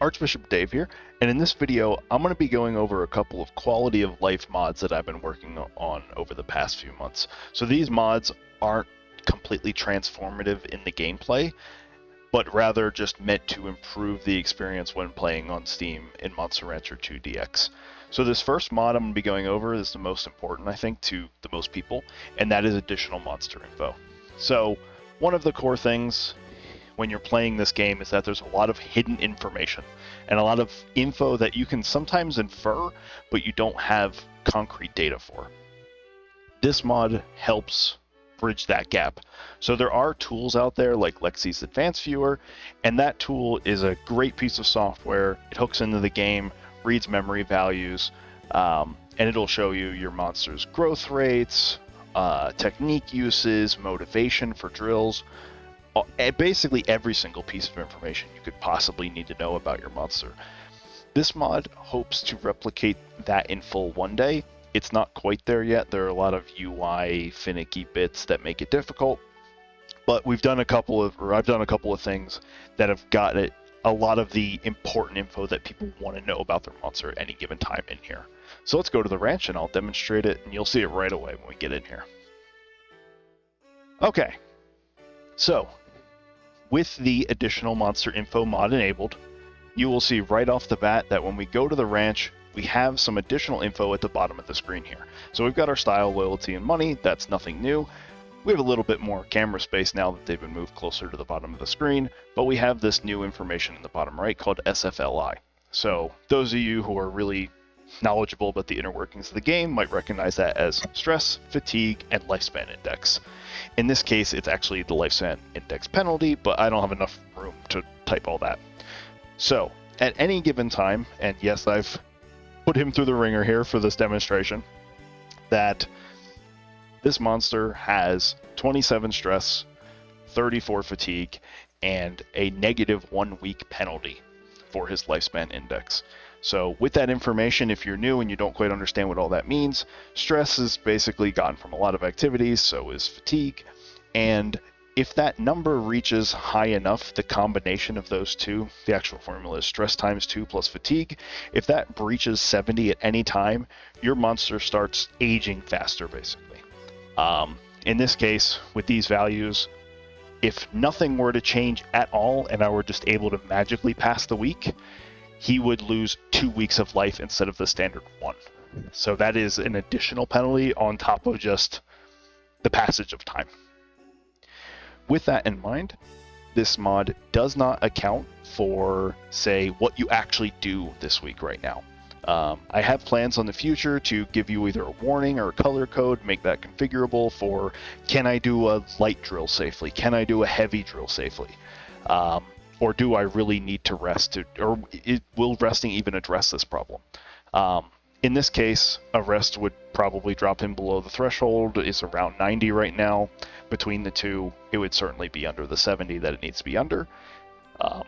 Archbishop Dave here, and in this video I'm going to be going over a couple of quality of life mods that I've been working on over the past few months. So these mods aren't completely transformative in the gameplay, but rather just meant to improve the experience when playing on Steam in Monster Rancher 2 DX. So this first mod I'm going to be going over is the most important, I think, to the most people, and that is additional monster info. So one of the core things when you're playing this game is that there's a lot of hidden information and a lot of info that you can sometimes infer, but you don't have concrete data for. This mod helps bridge that gap. So there are tools out there like Lexi's Advanced Viewer, and that tool is a great piece of software. It hooks into the game, reads memory values, and it'll show you your monster's growth rates, technique uses, motivation for drills, basically every single piece of information you could possibly need to know about your monster. This mod hopes to replicate that in full one day. It's not quite there yet. There are a lot of UI finicky bits that make it difficult, but I've done a couple of things that have got it a lot of the important info that people want to know about their monster at any given time in here. So let's go to the ranch and I'll demonstrate it, and you'll see it right away when we get in here. Okay, so with the additional monster info mod enabled, you will see right off the bat that when we go to the ranch, we have some additional info at the bottom of the screen here. So we've got our style, loyalty, and money. That's nothing new. We have a little bit more camera space now that they've been moved closer to the bottom of the screen, but we have this new information in the bottom right called SFLI. So those of you who are really knowledgeable about the inner workings of the game might recognize that as stress, fatigue, and lifespan index. In this case, it's actually the lifespan index penalty, but I don't have enough room to type all that. So at any given time, and yes, I've put him through the ringer here for this demonstration, that this monster has 27 stress, 34 fatigue, and a negative 1 week penalty for his lifespan index. So with that information, if you're new and you don't quite understand what all that means, stress is basically gone from a lot of activities, so is fatigue. And if that number reaches high enough, the combination of those two, the actual formula is stress times 2 plus fatigue. If that breaches 70 at any time, your monster starts aging faster, basically. In this case, with these values, if nothing were to change at all and I were just able to magically pass the week, he would lose 2 weeks of life instead of the standard 1. So that is an additional penalty on top of just the passage of time. With that in mind, this mod does not account for, say, what you actually do this week right now. I have plans on the future to give you either a warning or a color code, make that configurable for, can I do a light drill safely? Can I do a heavy drill safely? Or do I really need to rest? Will resting even address this problem? In this case, a rest would probably drop him below the threshold. It's around 90 right now. Between the two, it would certainly be under the 70 that it needs to be under.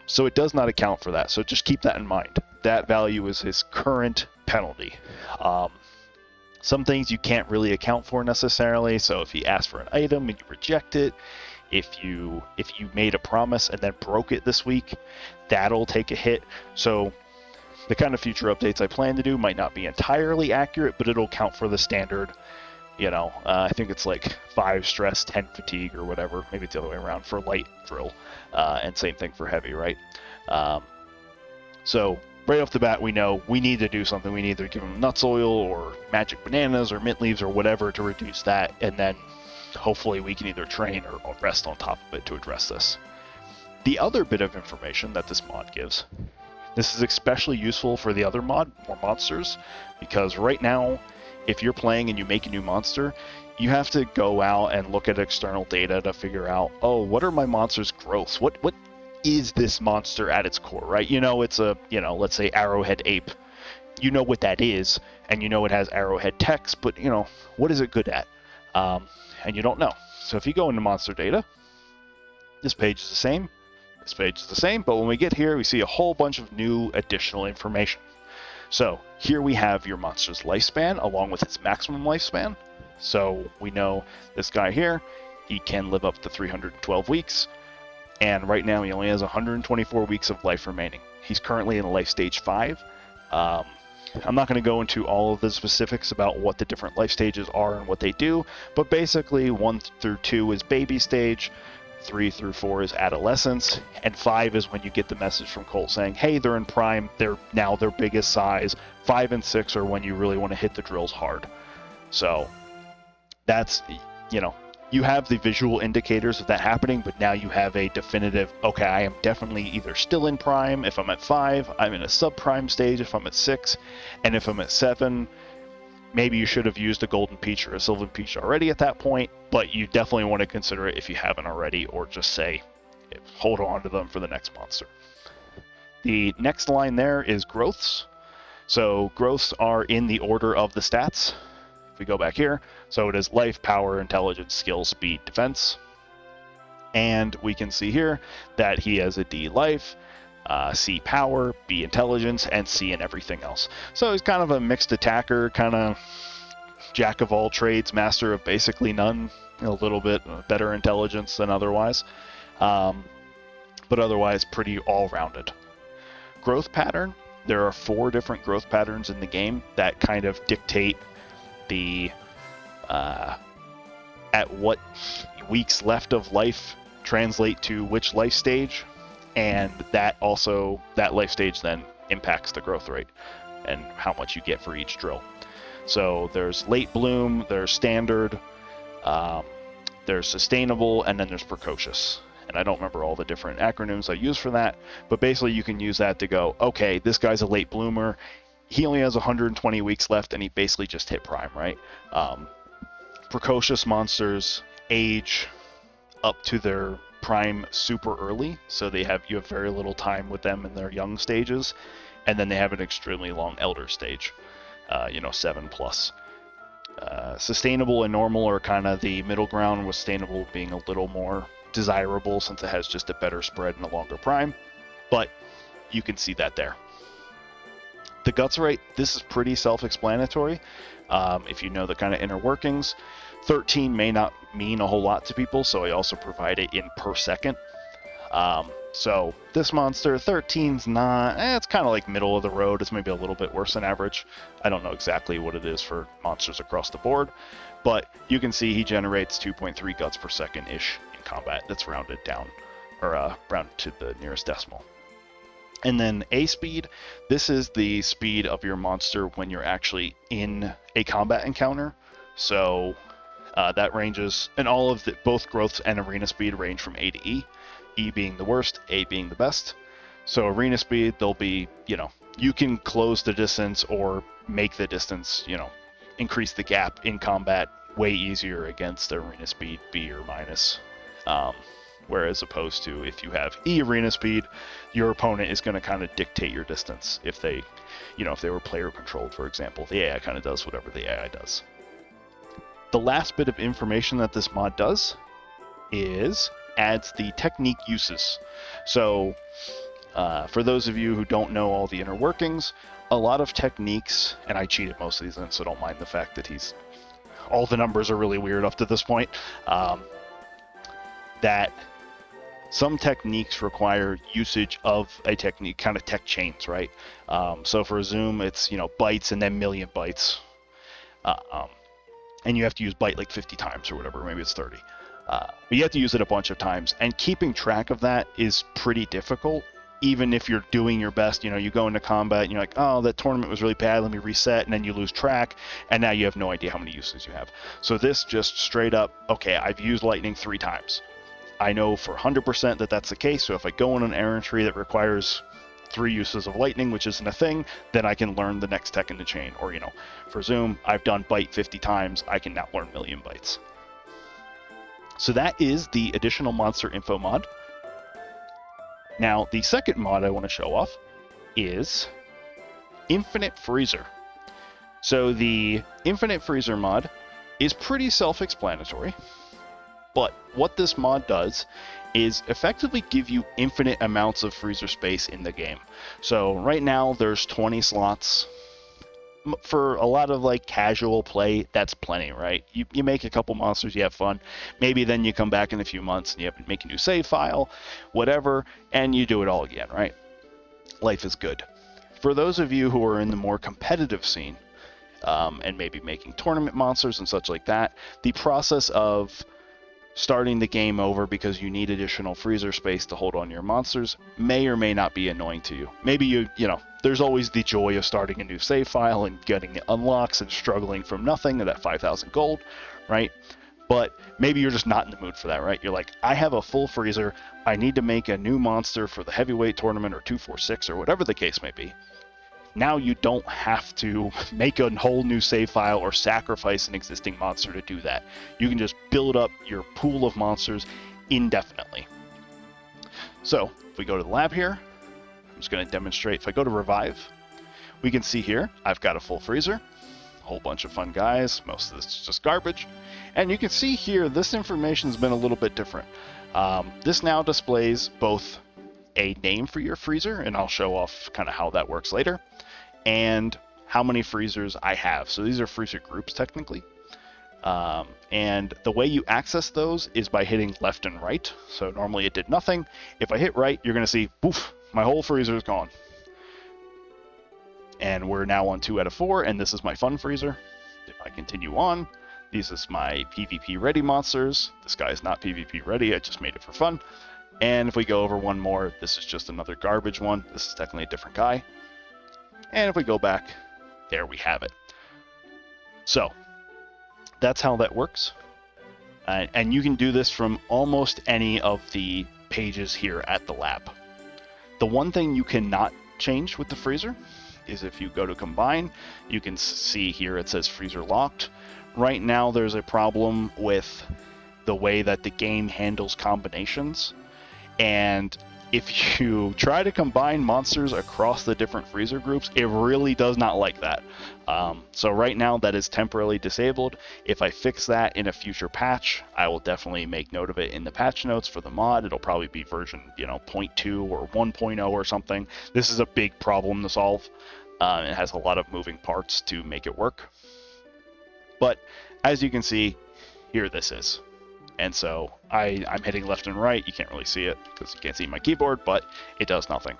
So it does not account for that. So just keep that in mind. That value is his current penalty. Some things you can't really account for necessarily. So if he asks for an item and you reject it, if you made a promise and then broke it this week, that'll take a hit. So the kind of future updates I plan to do might not be entirely accurate, but it'll count for the standard, I think it's like 5 stress, 10 fatigue or whatever. Maybe it's the other way around for light drill, and same thing for heavy, right? So right off the bat, we know we need to do something. We need to give him nuts oil or magic bananas or mint leaves or whatever to reduce that, and then hopefully we can either train or rest on top of it to address this. The other bit of information that this mod gives, this is especially useful for the other mod, more monsters, because right now, if you're playing and you make a new monster, you have to go out and look at external data to figure out, oh, what are my monster's growths? What is this monster at its core, right? It's a, let's say Arrowhead Ape. You know what that is, and you know it has Arrowhead text, but, what is it good at? And you don't know. So if you go into monster data, this page is the same, this page is the same, but when we get here, we see a whole bunch of new additional information. So here we have your monster's lifespan along with its maximum lifespan. So we know this guy here, he can live up to 312 weeks, and right now he only has 124 weeks of life remaining. He's currently in life stage 5. I'm not going to go into all of the specifics about what the different life stages are and what they do, but basically 1 through 2 is baby stage, 3 through 4 is adolescence, and 5 is when you get the message from Colt saying, hey, they're in prime, they're now their biggest size. 5 and 6 are when you really want to hit the drills hard. So that's, you have the visual indicators of that happening, but now you have a definitive, okay, I am definitely either still in prime if I'm at 5, I'm in a subprime stage if I'm at 6, and if I'm at 7, maybe you should have used a golden peach or a sylvan peach already at that point, but you definitely want to consider it if you haven't already, or just say, hold on to them for the next monster. The next line there is growths. So growths are in the order of the stats. We go back here, so it is life, power, intelligence, skill, speed, defense, and we can see here that he has a D life, C power, B intelligence, and C in everything else. So he's kind of a mixed attacker, kind of jack of all trades, master of basically none, a little bit better intelligence than otherwise, but otherwise pretty all-rounded. Growth pattern, there are 4 different growth patterns in the game that kind of dictate the at what weeks left of life translate to which life stage, and that life stage then impacts the growth rate and how much you get for each drill. So there's late bloom, there's standard, there's sustainable, and then there's precocious. And I don't remember all the different acronyms I use for that, but basically you can use that to go, okay, this guy's a late bloomer, he only has 120 weeks left, and he basically just hit prime, right? Precocious monsters age up to their prime super early, so you have very little time with them in their young stages, and then they have an extremely long elder stage, 7+. Sustainable and normal are kind of the middle ground, with sustainable being a little more desirable since it has just a better spread and a longer prime, but you can see that there. The guts rate, this is pretty self-explanatory. If you know the kind of inner workings, 13 may not mean a whole lot to people, so I also provide it in per second. So this monster, 13's not, it's kind of like middle of the road. It's maybe a little bit worse than average. I don't know exactly what it is for monsters across the board, but you can see he generates 2.3 guts per second-ish in combat. That's rounded down, or rounded to the nearest decimal. And then A speed, this is the speed of your monster when you're actually in a combat encounter. So that ranges, and all of both growths and arena speed range from A to E, E being the worst, A being the best. So arena speed, they'll be, you can close the distance or make the distance, increase the gap in combat way easier against arena speed B or minus. Whereas opposed to if you have E arena speed, your opponent is going to kind of dictate your distance. If they, if they were player controlled, for example, the AI kind of does whatever the AI does. The last bit of information that this mod does is adds the technique uses. So for those of you who don't know all the inner workings, a lot of techniques, and I cheated most of these in, so don't mind the fact that all the numbers are really weird up to this point, that some techniques require usage of a technique, kind of tech chains, right? So for Zoom, it's, bytes and then million bytes. And you have to use byte like 50 times or whatever, maybe it's 30. But you have to use it a bunch of times. And keeping track of that is pretty difficult, even if you're doing your best. You go into combat and you're like, oh, that tournament was really bad, let me reset, and then you lose track, and now you have no idea how many uses you have. So this just straight up, okay, I've used lightning 3 times. I know for 100% that that's the case, so if I go on an errantry that requires 3 uses of lightning, which isn't a thing, then I can learn the next tech in the chain. Or, for Zoom, I've done byte 50 times, I can now learn million bytes. So that is the additional monster info mod. Now, the second mod I want to show off is Infinite Freezer. So the Infinite Freezer mod is pretty self-explanatory. But what this mod does is effectively give you infinite amounts of freezer space in the game. So right now there's 20 slots. For a lot of casual play, that's plenty, right? You make a couple monsters, you have fun. Maybe then you come back in a few months and you have to make a new save file, whatever, and you do it all again, right? life is good. For those of you who are in the more competitive scene, and maybe making tournament monsters and such like that, the process of starting the game over because you need additional freezer space to hold on your monsters may or may not be annoying to you. Maybe you know, there's always the joy of starting a new save file and getting unlocks and struggling from nothing at that 5,000 gold, right? But maybe you're just not in the mood for that, right? You're like, I have a full freezer, I need to make a new monster for the heavyweight tournament or 246 or whatever the case may be. Now you don't have to make a whole new save file or sacrifice an existing monster to do that. You can just build up your pool of monsters indefinitely. So if we go to the lab here, I'm just going to demonstrate. If I go to revive, we can see here I've got a full freezer, a whole bunch of fun guys. Most of this is just garbage. And you can see here this information has been a little bit different. This now displays both a name for your freezer, and I'll show off kind of how that works later, and how many freezers I have. So these are freezer groups technically. And the way you access those is by hitting left and right. So normally it did nothing. If I hit right, you're going to see, poof, my whole freezer is gone. And we're now on 2 out of 4, and this is my fun freezer. If I continue on, this is my PvP ready monsters. This guy is not PvP ready, I just made it for fun. And if we go over one more, this is just another garbage one. This is technically a different guy. And if we go back, there we have it. So that's how that works. And you can do this from almost any of the pages here at the lab. The one thing you cannot change with the freezer is if you go to combine, you can see here it says freezer locked. Right now there's a problem with the way that the game handles combinations. And if you try to combine monsters across the different freezer groups, it really does not like that. So right now that is temporarily disabled. If I fix that in a future patch, I will definitely make note of it in the patch notes for the mod. It'll probably be version 0.2 or 1.0 or something. This is a big problem to solve. It has a lot of moving parts to make it work. But as you can see, here this is. And so I'm hitting left and right. You can't really see it because you can't see my keyboard, but it does nothing.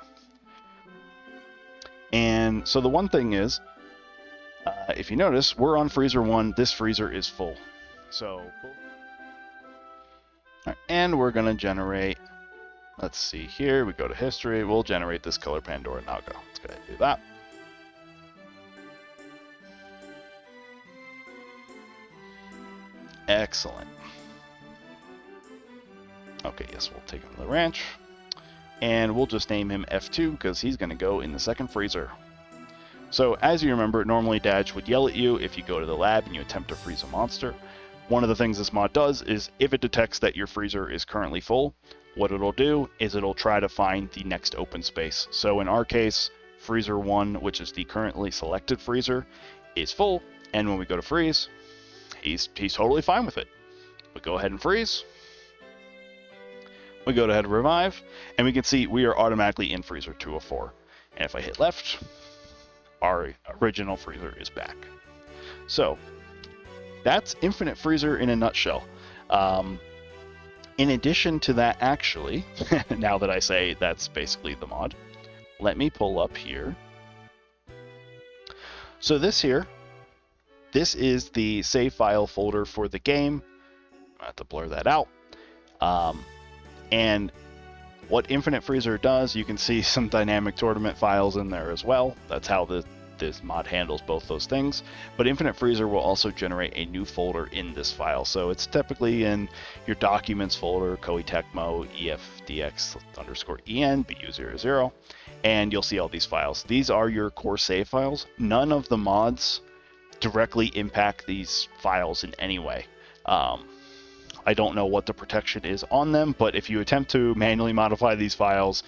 And so the one thing is, if you notice, we're on freezer 1. This freezer is full. So, and we're going to generate, let's see here. We go to history. We'll generate this color Pandora Naga. Let's go ahead and do that. Excellent. Okay, yes, we'll take him to the ranch. And we'll just name him F2 because he's going to go in the second freezer. So, as you remember, normally Daj would yell at you if you go to the lab and you attempt to freeze a monster. One of the things this mod does is if it detects that your freezer is currently full, what it'll do is it'll try to find the next open space. So in our case, freezer 1, which is the currently selected freezer, is full. And when we go to freeze, he's totally fine with it. We go ahead and freeze. We go ahead and revive, and we can see we are automatically in freezer 204. And if I hit left, our original freezer is back. So that's Infinite Freezer in a nutshell. In addition to that, actually, now that I say that's basically the mod, let me pull up here. So this is the save file folder for the game. I have to blur that out. And what Infinite Freezer does, you can see some dynamic tournament files in there as well. That's how this mod handles both those things. But Infinite Freezer will also generate a new folder in this file. So it's typically in your documents folder, Koei Tecmo, EFDX_EN, BU00, and you'll see all these files. These are your core save files. None of the mods directly impact these files in any way. I don't know what the protection is on them, but if you attempt to manually modify these files,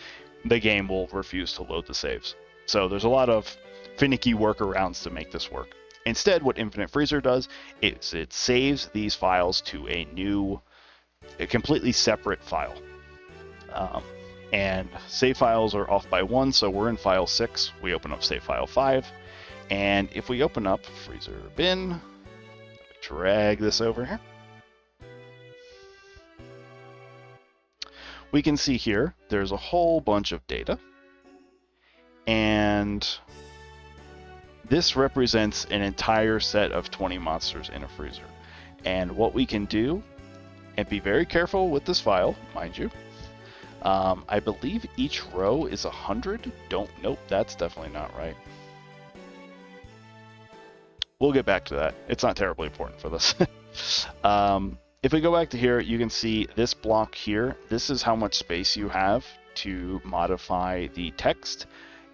the game will refuse to load the saves. So there's a lot of finicky workarounds to make this work. Instead, what Infinite Freezer does is it saves these files to a completely separate file. And save files are off by 1, so we're in file 6. We open up save file 5. And if we open up Freezer Bin, drag this over here, we can see here there's a whole bunch of data. And this represents an entire set of 20 monsters in a freezer. And what we can do, and be very careful with this file, mind you, I believe each row is 100. Nope, that's definitely not right. We'll get back to that. It's not terribly important for this. If we go back to here, you can see this block here. This is how much space you have to modify the text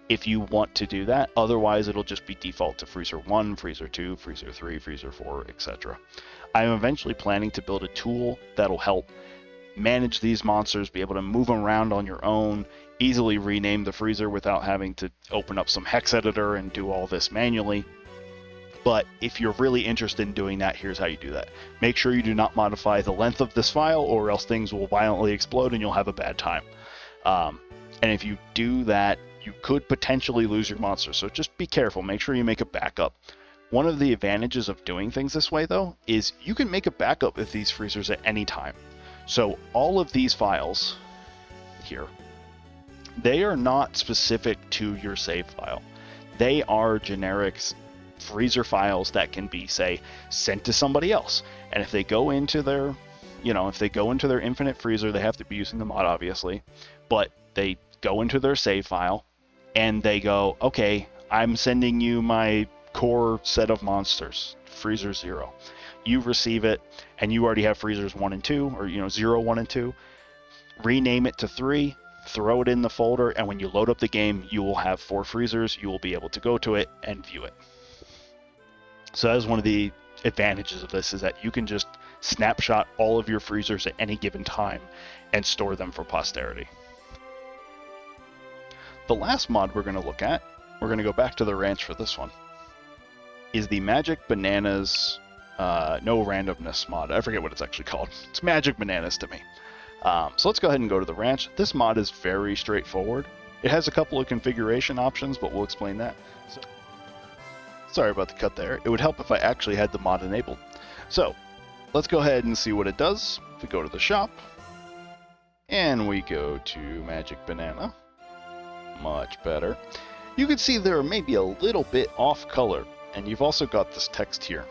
if you want to do that. Otherwise, it'll just be default to freezer 1, freezer 2, freezer 3, freezer 4, etc. I'm eventually planning to build a tool that'll help manage these monsters, be able to move them around on your own, easily rename the freezer without having to open up some hex editor and do all this manually. But if you're really interested in doing that, here's how you do that. Make sure you do not modify the length of this file, or else things will violently explode and you'll have a bad time. And if you do that, you could potentially lose your monster. So just be careful. Make sure you make a backup. One of the advantages of doing things this way, though, is you can make a backup of these freezers at any time. So all of these files here, they are not specific to your save file. They are generic freezer files that can be, say, sent to somebody else. And if they go into their, if they go into their infinite freezer, they have to be using the mod, obviously, but they go into their save file and they go, okay, I'm sending you my core set of monsters, freezer 0. You receive it and you already have freezers 1 and 2, or 0, 1, and 2. Rename it to 3, throw it in the folder, and when you load up the game, you will have 4 freezers. You will be able to go to it and view it. So that is one of the advantages of this, is that you can just snapshot all of your freezers at any given time and store them for posterity. The last mod we're going to look at, we're going to go back to the ranch for this one, is the Magic Bananas no randomness mod. I forget what it's actually called. It's Magic Bananas to me. So let's go ahead and go to the ranch. This mod is very straightforward. It has a couple of configuration options, but we'll explain that. So, sorry about the cut there. It would help if I actually had the mod enabled. So let's go ahead and see what it does. If we go to the shop, and we go to Magic Banana, much better. You can see there may be a little bit off color, and you've also got this text here.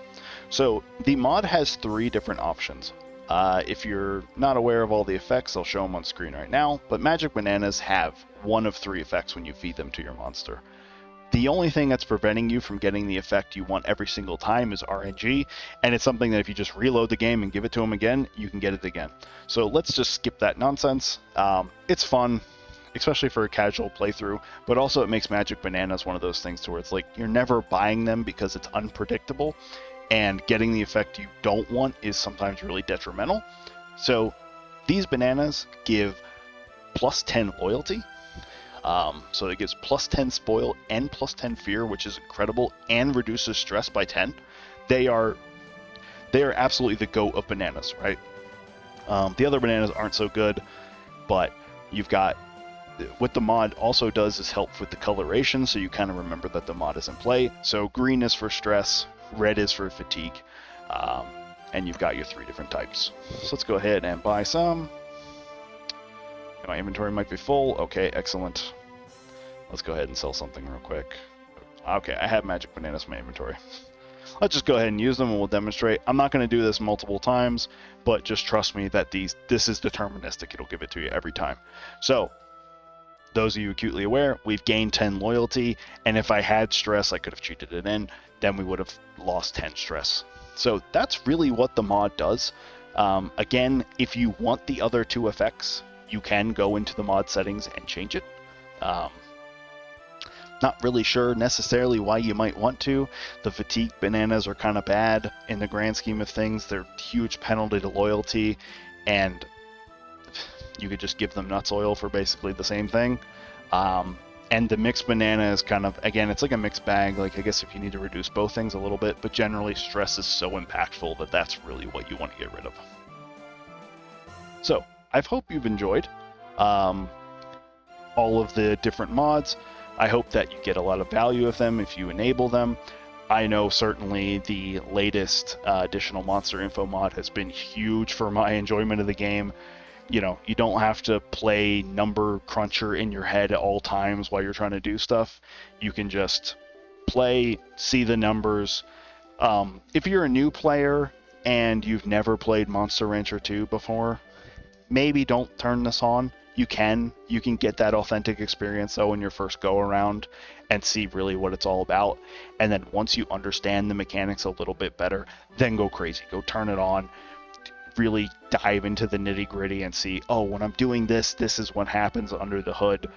So the mod has 3 different options. If you're not aware of all the effects, I'll show them on screen right now, but Magic Bananas have 1 of 3 effects when you feed them to your monster. The only thing that's preventing you from getting the effect you want every single time is RNG, and it's something that if you just reload the game and give it to them again, you can get it again. So let's just skip that nonsense. It's fun, especially for a casual playthrough, but also it makes Magic Bananas one of those things to where it's like you're never buying them because it's unpredictable, and getting the effect you don't want is sometimes really detrimental. So these bananas give plus 10 loyalty. So it gives plus 10 spoil and plus 10 fear, which is incredible, and reduces stress by 10. They are absolutely the GOAT of bananas, right? The other bananas aren't so good, but you've got, what the mod also does is help with the coloration, so you kind of remember that the mod is in play. So green is for stress, red is for fatigue, and you've got your 3 different types. So let's go ahead and buy some. My inventory might be full. Okay, excellent. Let's go ahead and sell something real quick. Okay, I have Magic Bananas in my inventory. Let's just go ahead and use them and we'll demonstrate. I'm not going to do this multiple times, but just trust me that this is deterministic. It'll give it to you every time. So, those of you acutely aware, we've gained 10 loyalty, and if I had stress, I could have cheated it in. Then we would have lost 10 stress. So that's really what the mod does. Again, if you want the other 2 effects, you can go into the mod settings and change it. Not really sure necessarily why you might want to. The fatigue bananas are kind of bad in the grand scheme of things. They're a huge penalty to loyalty, and you could just give them nuts oil for basically the same thing. And the mixed banana is kind of, again, it's like a mixed bag. Like, I guess if you need to reduce both things a little bit, but generally stress is so impactful that that's really what you want to get rid of. So I hope you've enjoyed all of the different mods. I hope that you get a lot of value of them if you enable them. I know certainly the latest additional monster info mod has been huge for my enjoyment of the game. You know, you don't have to play number cruncher in your head at all times while you're trying to do stuff. You can just play, see the numbers. If you're a new player and you've never played Monster Rancher 2 before, maybe don't turn this on. You can get that authentic experience though in your first go around and see really what it's all about. And then once you understand the mechanics a little bit better, then go crazy. Go turn it on. Really dive into the nitty gritty and see, oh, when I'm doing this, this is what happens under the hood.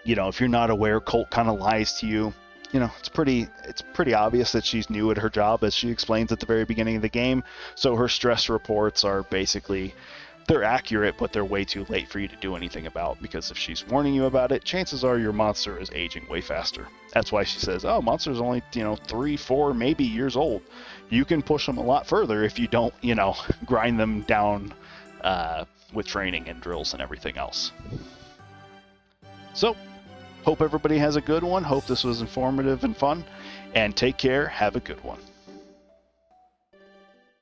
You know, if you're not aware, Colt kind of lies to you. You know, it's pretty obvious that she's new at her job, as she explains at the very beginning of the game. So her stress reports are basically, they're accurate, but they're way too late for you to do anything about, because if she's warning you about it, chances are your monster is aging way faster. That's why she says, oh, monster's only, 3, 4, maybe years old. You can push them a lot further if you don't, grind them down with training and drills and everything else. So, hope everybody has a good one. Hope this was informative and fun. And take care. Have a good one.